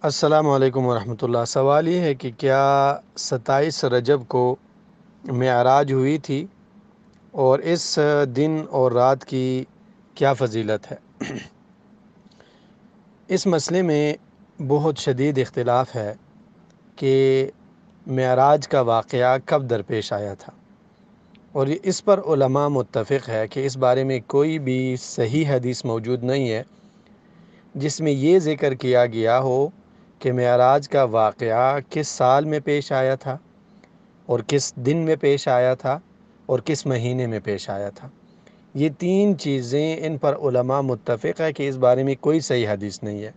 السلام علیکم ورحمۃ اللہ۔ سوال یہ ہے کہ کیا 27 رجب کو معراج ہوئی تھی، اور اس دن اور رات کی کیا فضیلت ہے؟ اس مسئلے میں بہت شدید اختلاف ہے کہ معراج کا واقعہ کب درپیش آیا تھا، اور اس پر علماء متفق ہے کہ اس بارے میں کوئی بھی صحیح حدیث موجود نہیں ہے جس میں یہ ذکر کیا گیا ہو کہ معراج کا واقعہ کس سال میں پیش آیا تھا، اور کس دن میں پیش آیا تھا، اور کس مہینے میں پیش آیا تھا۔ یہ تین چیزیں، ان پر علماء متفق ہے کہ اس بارے میں کوئی صحیح حدیث نہیں ہے۔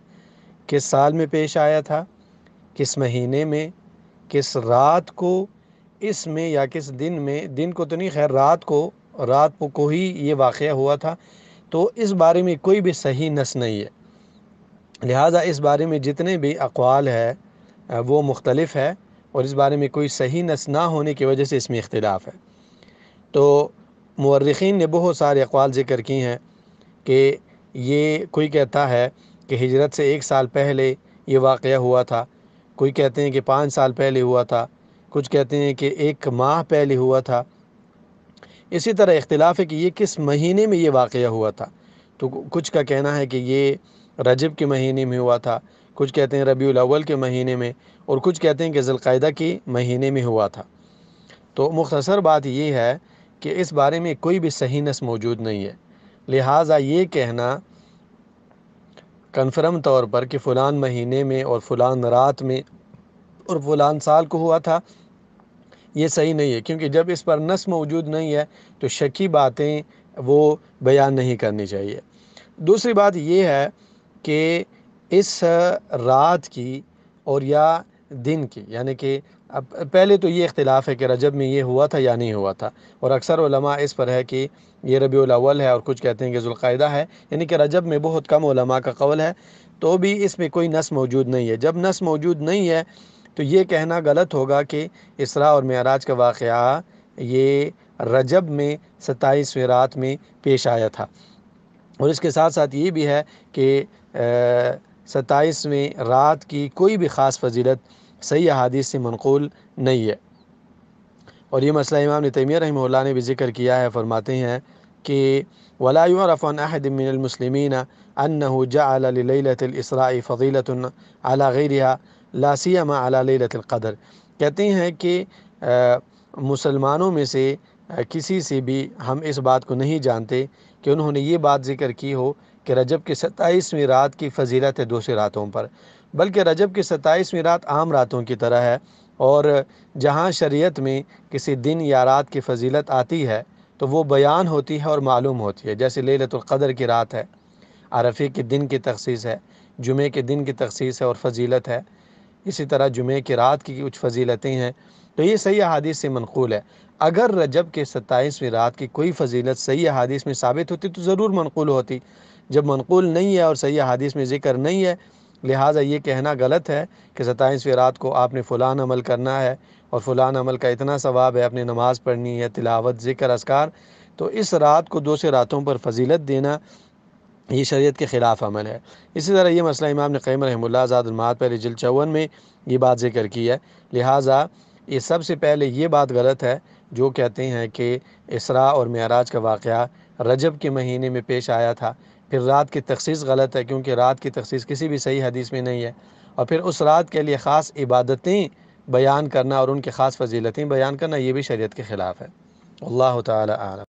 کس سال میں پیش آیا تھا، کس مہینے میں، کس رات کو اس میں، یا کس دن میں، دن کو تو نہیں، خیر رات کو ہی یہ واقعہ ہوا تھا، تو اس بارے میں کوئی بھی صحیح نص نہیں ہے۔ لہٰذا اس بارے میں جتنے بھی اقوال ہے وہ مختلف ہے، اور اس بارے میں کوئی صحیح نص نہ ہونے کی وجہ سے اس میں اختلاف ہے۔ تو مورخین نے بہت سارے اقوال ذکر کی ہیں کہ یہ کوئی کہتا ہے کہ ہجرت سے 1 سال پہلے یہ واقعہ ہوا تھا، کوئی کہتے ہیں کہ 5 سال پہلے ہوا تھا، کچھ کہتے ہیں کہ 1 ماہ پہلے ہوا تھا۔ اسی طرح اختلاف ہے کہ یہ کس مہینے میں یہ واقعہ ہوا تھا، تو کچھ کا کہنا ہے کہ یہ رجب کے مہینے میں ہوا تھا، کچھ کہتے ہیں ربیع الاول کے مہینے میں، اور کچھ کہتے ہیں کہ ذی القعدہ کے مہینے میں ہوا تھا۔ تو مختصر بات یہ ہے کہ اس بارے میں کوئی بھی صحیح نص موجود نہیں ہے، لہٰذا یہ کہنا کنفرم طور پر کہ فلان مہینے میں اور فلان رات میں اور فلان سال کو ہوا تھا، یہ صحیح نہیں ہے، کیونکہ جب اس پر نص موجود نہیں ہے تو شکی باتیں وہ بیان نہیں کرنی چاہیے۔ دوسری بات یہ ہے کہ اس رات کی اور یا دن کی، یعنی کہ اب پہلے تو یہ اختلاف ہے کہ رجب میں یہ ہوا تھا یا نہیں ہوا تھا، اور اکثر علماء اس پر ہے کہ یہ ربیع الاول ہے، اور کچھ کہتے ہیں کہ ذی القعدہ ہے، یعنی کہ رجب میں بہت کم علماء کا قول ہے، تو بھی اس میں کوئی نص موجود نہیں ہے۔ جب نص موجود نہیں ہے تو یہ کہنا غلط ہوگا کہ اسراء اور معراج کا واقعہ یہ رجب میں 27ویں رات میں پیش آیا تھا۔ اور اس کے ساتھ ساتھ یہ بھی ہے کہ 27ویں رات کی کوئی بھی خاص فضیلت صحیح احادیث سے منقول نہیں ہے۔ اور یہ مسئلہ امام ابن تیمیہ رحمہ اللہ نے بھی ذکر کیا ہے، فرماتے ہیں کہ وَلَا يُعْرَفُ عَنْ أَحَدٍ مِّنَ الْمُسْلِمِينَ أَنَّهُ جَعَلَ لِلَيْلَةِ الْإِسْرَاءِ فَضِيلَةٌ عَلَى غَيْرِهَا لَا سِيَّمَا عَلَى لَيْلَةِ الْقَدْرِ۔ کہتے ہیں کہ مسلمانوں میں سے کسی سے بھی ہم اس بات کو نہیں جانتے کہ انہوں نے یہ بات ذکر کی ہو کہ رجب کی 27ویں رات کی فضیلت ہے دوسری راتوں پر، بلکہ رجب کی 27ویں رات عام راتوں کی طرح ہے، اور جہاں شریعت میں کسی دن یا رات کی فضیلت آتی ہے تو وہ بیان ہوتی ہے اور معلوم ہوتی ہے، جیسے لیلۃ القدر کی رات ہے، عرفے کے دن کی تخصیص ہے، جمعے کے دن کی تخصیص ہے اور فضیلت ہے، اسی طرح جمعے کی رات کی کچھ فضیلتیں ہیں، تو یہ صحیح احادیث سے منقول ہے۔ اگر رجب کے 27ویں رات کی کوئی فضیلت صحیح احادیث میں ثابت ہوتی تو ضرور منقول ہوتی، جب منقول نہیں ہے اور صحیح احادیث میں ذکر نہیں ہے، لہٰذا یہ کہنا غلط ہے کہ 27ویں رات کو آپ نے فلان عمل کرنا ہے اور فلان عمل کا اتنا ثواب ہے، اپنی نماز پڑھنی ہے، تلاوت، ذکر، اذکار، تو اس رات کو دوسرے راتوں پر فضیلت دینا یہ شریعت کے خلاف عمل ہے۔ اسی طرح یہ مسئلہ امام ابن قیم رحمہ اللہ زاد المعاد پہلے جلد 54 میں یہ بات ذکر کی ہے، لہٰذا یہ سب سے پہلے یہ بات غلط ہے جو کہتے ہیں کہ اسراء اور معراج کا واقعہ رجب کے مہینے میں پیش آیا تھا۔ پھر رات کی تخصیص غلط ہے، کیونکہ رات کی تخصیص کسی بھی صحیح حدیث میں نہیں ہے، اور پھر اس رات کے لیے خاص عبادتیں بیان کرنا اور ان کی خاص فضیلتیں بیان کرنا یہ بھی شریعت کے خلاف ہے۔ اللہ تعالی اعلم۔